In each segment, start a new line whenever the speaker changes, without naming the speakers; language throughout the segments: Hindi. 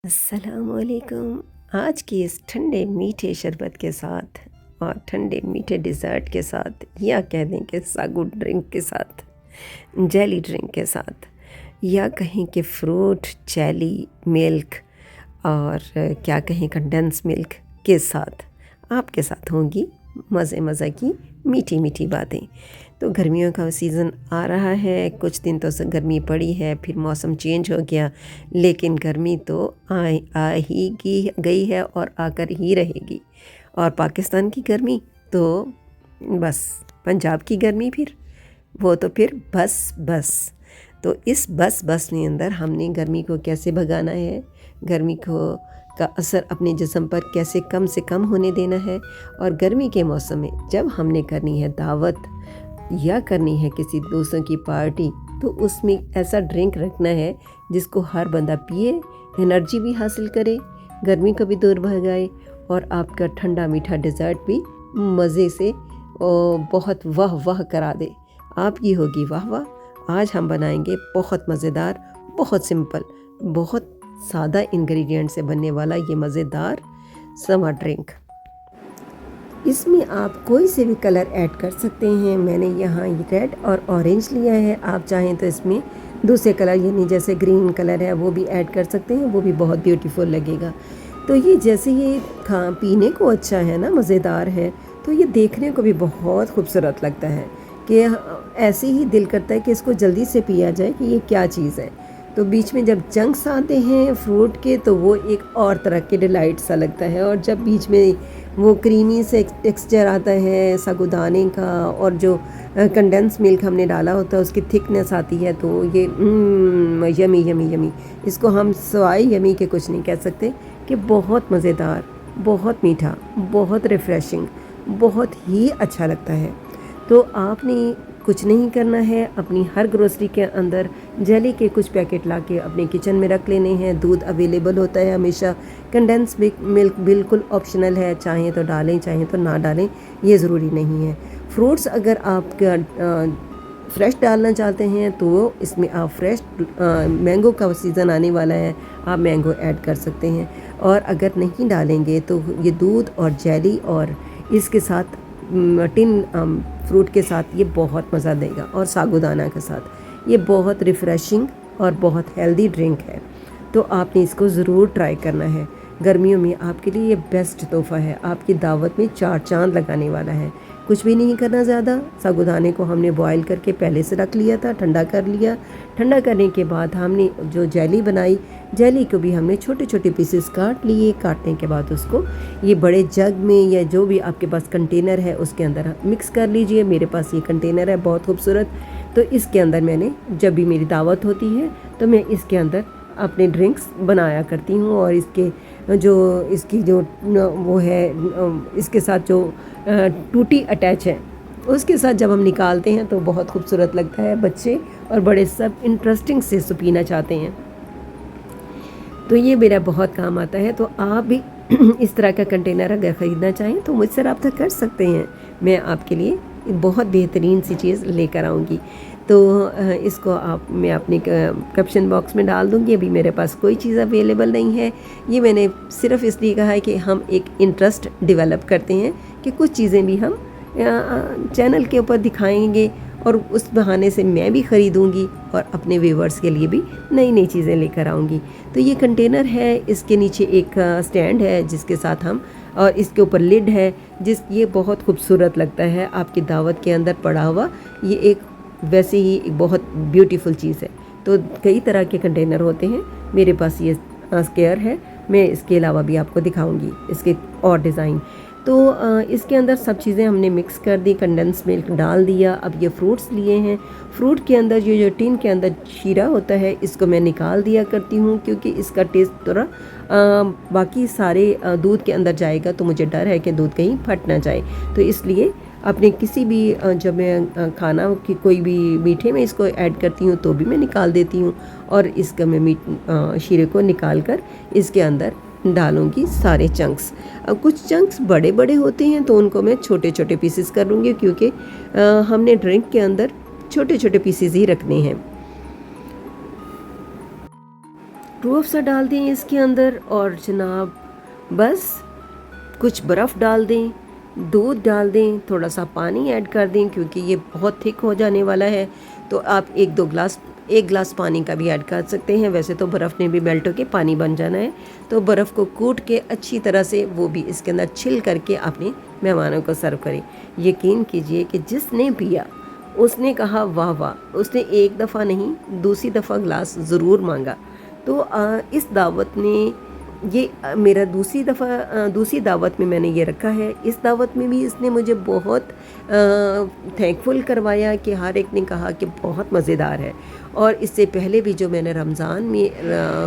अस्सलामुअलैकुम। आज की इस ठंडे मीठे शरबत के साथ और ठंडे मीठे डिज़र्ट के साथ, या कह दें कि सागु ड्रिंक के साथ, जेली ड्रिंक के साथ, या कहें कि फ्रूट जेली मिल्क, और क्या कहें कंडेंस मिल्क के साथ आपके साथ होंगी मज़े की मीठी मीठी बातें। तो गर्मियों का सीज़न आ रहा है, कुछ दिन तो गर्मी पड़ी है, फिर मौसम चेंज हो गया, लेकिन गर्मी तो आ ही गई है और आकर ही रहेगी। और पाकिस्तान की गर्मी तो बस पंजाब की गर्मी, फिर वो तो फिर बस। तो इस बस में अंदर हमने गर्मी को कैसे भगाना है, गर्मी को का असर अपने जिस्म पर कैसे कम से कम होने देना है। और गर्मी के मौसम में जब हमने करनी है दावत या करनी है किसी दोस्तों की पार्टी, तो उसमें ऐसा ड्रिंक रखना है जिसको हर बंदा पिए, एनर्जी भी हासिल करे, गर्मी को भी दूर भगाए, और आपका ठंडा मीठा डिज़र्ट भी मज़े से बहुत वाह करा दे। आपकी होगी वाह। आज हम बनाएंगे बहुत मज़ेदार, बहुत सिंपल, बहुत सादा इंग्रेडिएंट से बनने वाला ये मज़ेदार समर ड्रिंक। इसमें आप कोई से भी कलर ऐड कर सकते हैं। मैंने यहाँ रेड और ऑरेंज लिया है, आप चाहें तो इसमें दूसरे कलर यानी जैसे ग्रीन कलर है वो भी ऐड कर सकते हैं, वो भी बहुत ब्यूटीफुल लगेगा। तो ये जैसे ये पीने को अच्छा है ना, मज़ेदार है, तो ये देखने को भी बहुत खूबसूरत लगता है कि ऐसे ही दिल करता है कि इसको जल्दी से पिया जाए कि ये क्या चीज़ है। तो बीच में जब चंक्स आते हैं फ्रूट के, तो वो एक और तरह के डिलाइट सा लगता है। और जब बीच में वो क्रीमी से टेक्सचर आता है साबूदाने का, और जो कंडेंस मिल्क हमने डाला होता है उसकी थिकनेस आती है, तो ये यमी। इसको हम सवाई यमी के कुछ नहीं कह सकते कि बहुत मज़ेदार, बहुत मीठा, बहुत रिफ़्रेशिंग, बहुत ही अच्छा लगता है। तो आपने कुछ नहीं करना है, अपनी हर ग्रोसरी के अंदर जेली के कुछ पैकेट लाके अपने किचन में रख लेने हैं। दूध अवेलेबल होता है हमेशा। कंडेंस मिल्क बिल्कुल ऑप्शनल है, चाहें तो डालें चाहें तो ना डालें, ये ज़रूरी नहीं है। फ्रूट्स अगर आप फ्रेश डालना चाहते हैं तो इसमें आप फ्रेश मैंगो का सीज़न आने वाला है, आप मैंगो ऐड कर सकते हैं। और अगर नहीं डालेंगे तो ये दूध और जेली और इसके साथ टिन फ्रूट के साथ ये बहुत मज़ा देगा, और साबूदाना के साथ ये बहुत रिफ़्रेशिंग और बहुत हेल्दी ड्रिंक है। तो आपने इसको ज़रूर ट्राई करना है। गर्मियों में आपके लिए ये बेस्ट तोहफ़ा है, आपकी दावत में 4 चांद लगाने वाला है। कुछ भी नहीं करना ज़्यादा। साबूदाने को हमने बॉईल करके पहले से रख लिया था, ठंडा कर लिया। ठंडा करने के बाद हमने जो जेली बनाई, जेली को भी हमने छोटे छोटे पीसेस काट लिए। काटने के बाद उसको ये बड़े जग में या जो भी आपके पास कंटेनर है उसके अंदर मिक्स कर लीजिए। मेरे पास ये कंटेनर है बहुत खूबसूरत, तो इसके अंदर मैंने जब भी मेरी दावत होती है तो मैं इसके अंदर अपने ड्रिंक्स बनाया करती हूँ। और इसकी जो वो है, इसके साथ जो टूटी अटैच है उसके साथ जब हम निकालते हैं तो बहुत खूबसूरत लगता है। बच्चे और बड़े सब इंटरेस्टिंग से इसको पीना चाहते हैं, तो ये मेरा बहुत काम आता है। तो आप भी इस तरह का कंटेनर अगर ख़रीदना चाहें तो मुझसे रब्ता कर सकते हैं, मैं आपके लिए बहुत बेहतरीन सी चीज़ लेकर आऊँगी। तो इसको मैं अपने कैप्शन बॉक्स में डाल दूँगी। अभी मेरे पास कोई चीज़ अवेलेबल नहीं है, ये मैंने सिर्फ इसलिए कहा है कि हम एक इंटरेस्ट डेवलप करते हैं कि कुछ चीज़ें भी हम चैनल के ऊपर दिखाएंगे, और उस बहाने से मैं भी ख़रीदूँगी और अपने व्यूवर्स के लिए भी नई चीज़ें लेकर आऊँगी। तो ये कंटेनर है, इसके नीचे एक स्टैंड है जिसके साथ हम, और इसके ऊपर लिड है ये बहुत खूबसूरत लगता है आपकी दावत के अंदर पड़ा हुआ। ये एक वैसे ही एक बहुत ब्यूटीफुल चीज़ है। तो कई तरह के कंटेनर होते हैं, मेरे पास ये स्क्वायर है, मैं इसके अलावा भी आपको दिखाऊंगी इसके और डिज़ाइन। तो इसके अंदर सब चीज़ें हमने मिक्स कर दी, कंडेंस मिल्क डाल दिया। अब ये फ्रूट्स लिए हैं, फ्रूट के अंदर जो टिन के अंदर शीरा होता है इसको मैं निकाल दिया करती हूँ, क्योंकि इसका टेस्ट थोड़ा बाकी सारे दूध के अंदर जाएगा, तो मुझे डर है कि दूध कहीं फट ना जाए। तो इसलिए अपने किसी भी जब मैं खाना की कोई भी मीठे में इसको ऐड करती हूँ तो भी मैं निकाल देती हूँ, और इसका मैं शीरे को निकाल कर इसके अंदर डालूंगी सारे चंक्स। अब कुछ चंक्स बड़े बड़े होते हैं तो उनको मैं छोटे छोटे पीसेस कर लूँगी, क्योंकि हमने ड्रिंक के अंदर छोटे छोटे पीसेस ही रखने हैं। रूह अफ़ज़ा डाल दें इसके अंदर और जनाब बस कुछ बर्फ़ डाल दें, दूध डाल दें, थोड़ा सा पानी ऐड कर दें क्योंकि ये बहुत थिक हो जाने वाला है। तो आप एक गिलास पानी का भी ऐड कर सकते हैं। वैसे तो बर्फ़ ने भी मेल्ट होकर पानी बन जाना है। तो बर्फ़ को कूट के अच्छी तरह से वो भी इसके अंदर छिल करके अपने मेहमानों को सर्व करें। यकीन कीजिए कि जिसने पिया उसने कहा वाह वाह, उसने एक दफ़ा नहीं दूसरी दफ़ा गिलास ज़रूर मांगा। तो इस दावत ने ये मेरा दूसरी दावत में मैंने ये रखा है। इस दावत में भी इसने मुझे बहुत थैंकफुल करवाया कि हर एक ने कहा कि बहुत मज़ेदार है। और इससे पहले भी जो मैंने रमज़ान में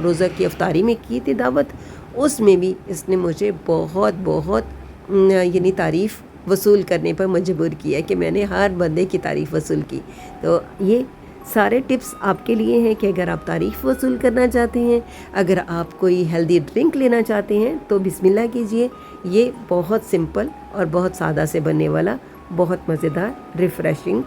रोज़ा की इफ्तारी में की थी दावत, उसमें भी इसने मुझे बहुत बहुत यानी तारीफ़ वसूल करने पर मजबूर किया कि मैंने हर बंदे की तारीफ़ वसूल की। तो ये सारे टिप्स आपके लिए हैं कि अगर आप तारीफ़ वसूल करना चाहते हैं, अगर आप कोई हेल्दी ड्रिंक लेना चाहते हैं तो बिस्मिल्लाह कीजिए। ये बहुत सिंपल और बहुत सादा से बनने वाला बहुत मज़ेदार रिफ़्रेशिंग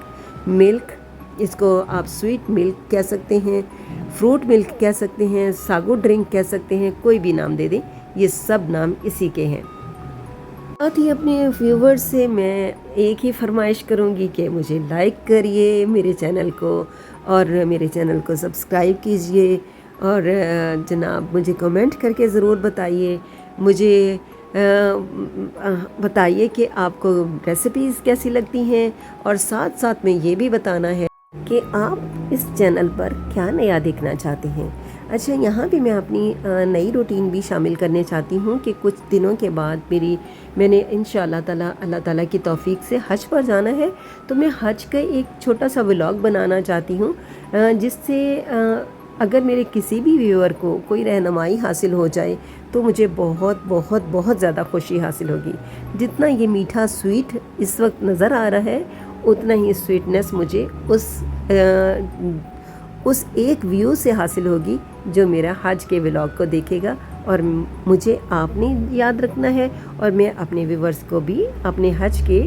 मिल्क, इसको आप स्वीट मिल्क कह सकते हैं, फ्रूट मिल्क कह सकते हैं, सागो ड्रिंक कह सकते हैं, कोई भी नाम दे दें, ये सब नाम इसी के हैं। साथ ही अपने व्यूवर्स से मैं एक ही फरमाइश करूंगी कि मुझे लाइक करिए मेरे चैनल को और मेरे चैनल को सब्सक्राइब कीजिए और जनाब मुझे कमेंट करके ज़रूर बताइए। मुझे बताइए कि आपको रेसिपीज़ कैसी लगती हैं और साथ साथ में ये भी बताना है कि आप इस चैनल पर क्या नया देखना चाहते हैं। अच्छा, यहाँ भी मैं अपनी नई रूटीन भी शामिल करने चाहती हूँ कि कुछ दिनों के बाद मैंने इंशाअल्लाह ताला अल्लाह ताला की तौफीक से हज पर जाना है। तो मैं हज का एक छोटा सा व्लॉग बनाना चाहती हूँ जिससे अगर मेरे किसी भी व्यूअर को कोई रहनुमाई हासिल हो जाए तो मुझे बहुत बहुत बहुत ज़्यादा खुशी हासिल होगी। जितना ये मीठा स्वीट इस वक्त नज़र आ रहा है, उतना ही स्वीटनेस मुझे उस एक व्यू से हासिल होगी जो मेरा हज के व्लॉग को देखेगा। और मुझे आपने याद रखना है और मैं अपने व्यूवर्स को भी अपने हज के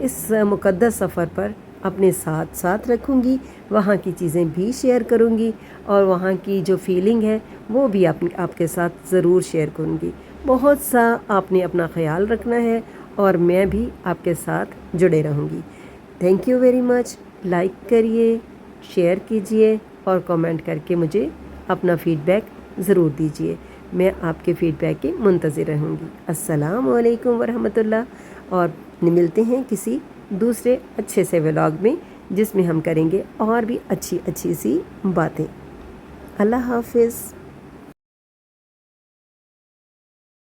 इस मुक़द्दस सफ़र पर अपने साथ साथ रखूँगी। वहाँ की चीज़ें भी शेयर करूँगी और वहाँ की जो फीलिंग है वो भी आपके साथ ज़रूर शेयर करूँगी। बहुत सा आपने अपना ख्याल रखना है और मैं भी आपके साथ जुड़े रहूँगी। Thank you very much. Like करिए, शेयर कीजिए और कमेंट करके मुझे अपना फ़ीडबैक ज़रूर दीजिए। मैं आपके फ़ीडबैक के मुंतज़िर रहूँगी। अस्सलामु अलैकुम वरहमतुल्लाह। और मिलते हैं किसी दूसरे अच्छे से व्लॉग में जिसमें हम करेंगे और भी अच्छी अच्छी सी बातें। अल्लाह हाफ़िज़।